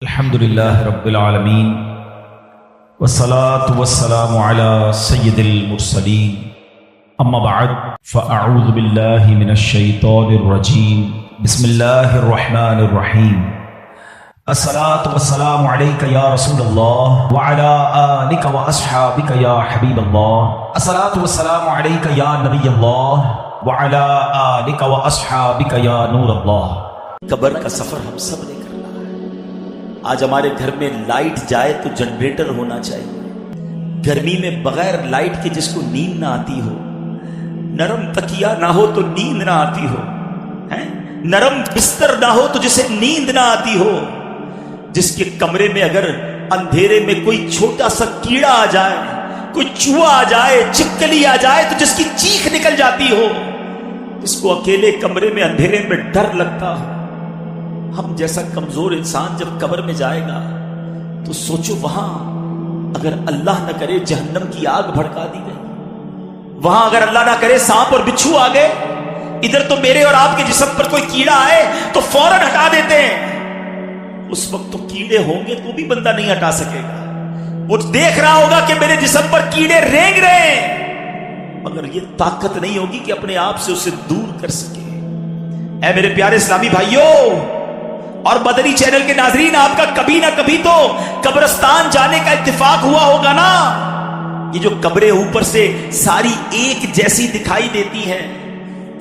الحمدللہ رب العالمین والصلاة والسلام علی سید المرسلین اما بعد فاعوذ باللہ من الشیطان الرجیم بسم اللہ الرحمن الرحیم الصلاة والسلام علیک یا رسول اللہ وعلی آلک واصحابک یا حبیب اللہ الصلاة والسلام علیک یا نبی اللہ وعلی آلک واصحابک یا نور اللہ۔ قبر کا سفر ہم سب نے کرنا ہے۔ آج ہمارے گھر میں لائٹ جائے تو جنریٹر ہونا چاہیے۔ گرمی میں بغیر لائٹ کے جس کو نیند نہ آتی ہو، نرم تکیہ نہ ہو تو نیند نہ آتی ہو، نرم بستر نہ ہو تو جسے نیند نہ آتی ہو، جس کے کمرے میں اگر اندھیرے میں کوئی چھوٹا سا کیڑا آ جائے، کوئی چوہا آ جائے، چھپکلی آ جائے تو جس کی چیخ نکل جاتی ہو، جس کو اکیلے کمرے میں اندھیرے میں ڈر لگتا ہو۔ ہم جیسا کمزور انسان جب قبر میں جائے گا تو سوچو، وہاں اگر اللہ نہ کرے جہنم کی آگ بھڑکا دی گئی، وہاں اگر اللہ نہ کرے سانپ اور بچھو آ گئے، ادھر تو میرے اور آپ کے جسم پر کوئی کیڑا آئے تو فوراً ہٹا دیتے ہیں۔ اس وقت تو کیڑے ہوں گے تو بھی بندہ نہیں ہٹا سکے گا، وہ دیکھ رہا ہوگا کہ میرے جسم پر کیڑے رینگ رہے ہیں، مگر یہ طاقت نہیں ہوگی کہ اپنے آپ سے اسے دور کر سکے۔ اے میرے پیارے اسلامی بھائیوں اور مدنی چینل کے ناظرین، آپ کا کبھی نہ کبھی تو قبرستان جانے کا اتفاق ہوا ہوگا نا۔ یہ جو قبریں اوپر سے ساری ایک جیسی دکھائی دیتی ہیں،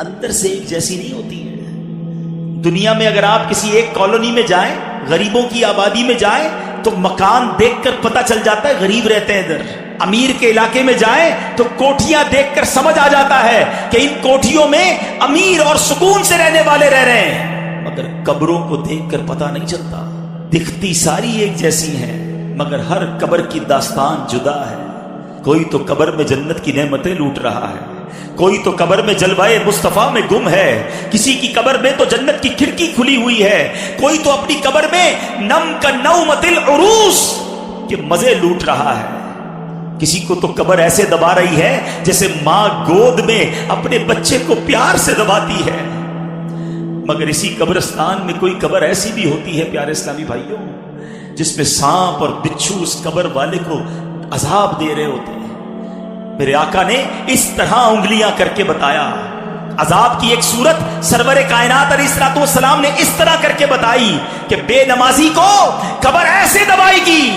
اندر سے ایک جیسی نہیں ہوتی ہیں۔ دنیا میں اگر آپ کسی ایک کالونی میں جائیں، غریبوں کی آبادی میں جائیں تو مکان دیکھ کر پتہ چل جاتا ہے غریب رہتے ہیں ادھر۔ امیر کے علاقے میں جائیں تو کوٹھیاں دیکھ کر سمجھ آ جاتا ہے کہ ان کوٹھیوں میں امیر اور سکون سے رہنے والے رہ رہے ہیں، مگر قبروں کو دیکھ کر پتہ نہیں چلتا۔ دکھتی ساری ایک جیسی ہیں مگر ہر قبر کی داستان جدا ہے۔ کوئی تو قبر میں جنت کی نعمتیں لوٹ رہا ہے، کوئی تو قبر میں جلوہ مصطفیٰ میں گم ہے، کسی کی قبر میں تو جنت کی کھڑکی کھلی ہوئی ہے، کوئی تو اپنی قبر میں نم کا نومت العروس کے مزے لوٹ رہا ہے، کسی کو تو قبر ایسے دبا رہی ہے جیسے ماں گود میں اپنے بچے کو پیار سے دباتی ہے۔ مگر اسی قبرستان میں کوئی قبر ایسی بھی ہوتی ہے پیارے اسلامی بھائیوں، جس میں سانپ اور بچھو اس قبر والے کو عذاب دے رہے ہوتے ہیں۔ میرے آقا نے اس طرح انگلیاں کر کے بتایا، عذاب کی ایک صورت سرور کائنات علیہ الصلوۃ والسلام نے اس طرح کر کے بتائی کہ بے نمازی کو قبر ایسے دبائے گی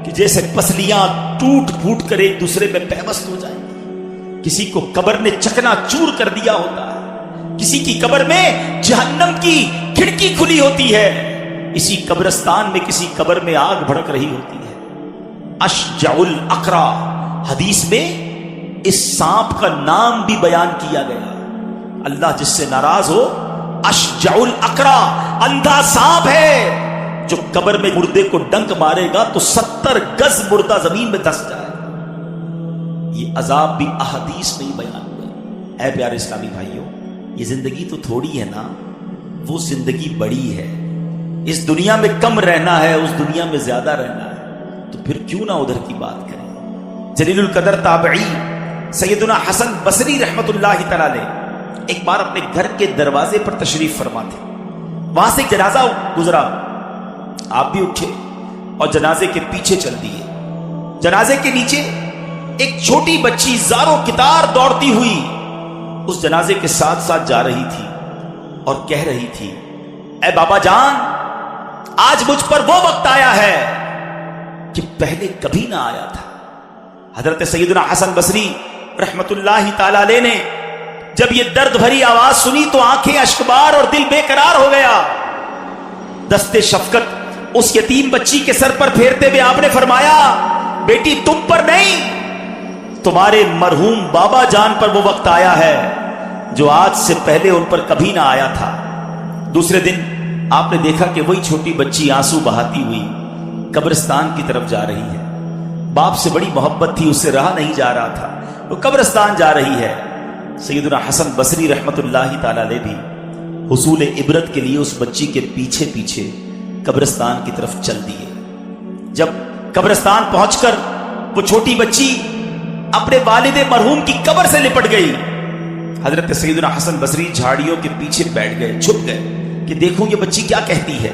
کہ جیسے پسلیاں ٹوٹ پھوٹ کر ایک دوسرے میں پیوست ہو جائیں گی۔ کسی کو قبر نے چکنا چور کر دیا ہوتا ہے، کسی کی قبر میں جہنم کی کھڑکی کھلی ہوتی ہے، اسی قبرستان میں کسی قبر میں آگ بھڑک رہی ہوتی ہے۔ اشجع الاقرا، حدیث میں اس سانپ کا نام بھی بیان کیا گیا۔ اللہ جس سے ناراض ہو، اشجع الاقرا، اندھا سانپ ہے جو قبر میں مردے کو ڈنک مارے گا تو 70 گز مردہ زمین میں دس جائے گا۔ یہ عذاب بھی احادیث میں بیان ہوا۔ اے پیارے اسلامی بھائیوں، یہ زندگی تو تھوڑی ہے نا، وہ زندگی بڑی ہے۔ اس دنیا میں کم رہنا ہے، اس دنیا میں زیادہ رہنا ہے، تو پھر کیوں نہ ادھر کی بات کریں۔ جلیل القدر تابعی سیدنا حسن بصری رحمت اللہ تعالی علیہ ایک بار اپنے گھر کے دروازے پر تشریف فرما تھے، وہاں سے جنازہ گزرا، آپ بھی اٹھے اور جنازے کے پیچھے چل دیے۔ جنازے کے نیچے ایک چھوٹی بچی زاروں کتار دوڑتی ہوئی اس جنازے کے ساتھ ساتھ جا رہی تھی اور کہہ رہی تھی، اے بابا جان، آج مجھ پر وہ وقت آیا ہے کہ پہلے کبھی نہ آیا تھا۔ حضرت سیدنا حسن بصری رحمت اللہ تعالی علیہ نے جب یہ درد بھری آواز سنی تو آنکھیں اشکبار اور دل بے قرار ہو گیا۔ دست شفقت اس یتیم بچی کے سر پر پھیرتے ہوئے آپ نے فرمایا، بیٹی تم پر نہیں، تمہارے مرحوم بابا جان پر وہ وقت آیا ہے جو آج سے پہلے ان پر کبھی نہ آیا تھا۔ دوسرے دن آپ نے دیکھا کہ وہی چھوٹی بچی آنسو بہاتی ہوئی قبرستان کی طرف جا رہی ہے۔ باپ سے بڑی محبت تھی، اس سے رہا نہیں جا رہا تھا، وہ قبرستان جا رہی ہے۔ سیدنا حسن بصری رحمت اللہ تعالی علیہ بھی حصول عبرت کے لیے اس بچی کے پیچھے پیچھے قبرستان کی طرف چل دیے۔ جب قبرستان پہنچ کر وہ چھوٹی بچی اپنے والد مرحوم کی قبر سے لپٹ گئی، حضرت سیدنا حسن بصری جھاڑیوں کے پیچھے بیٹھ گئے، چھپ گئے کہ دیکھوں یہ بچی کیا کہتی ہے۔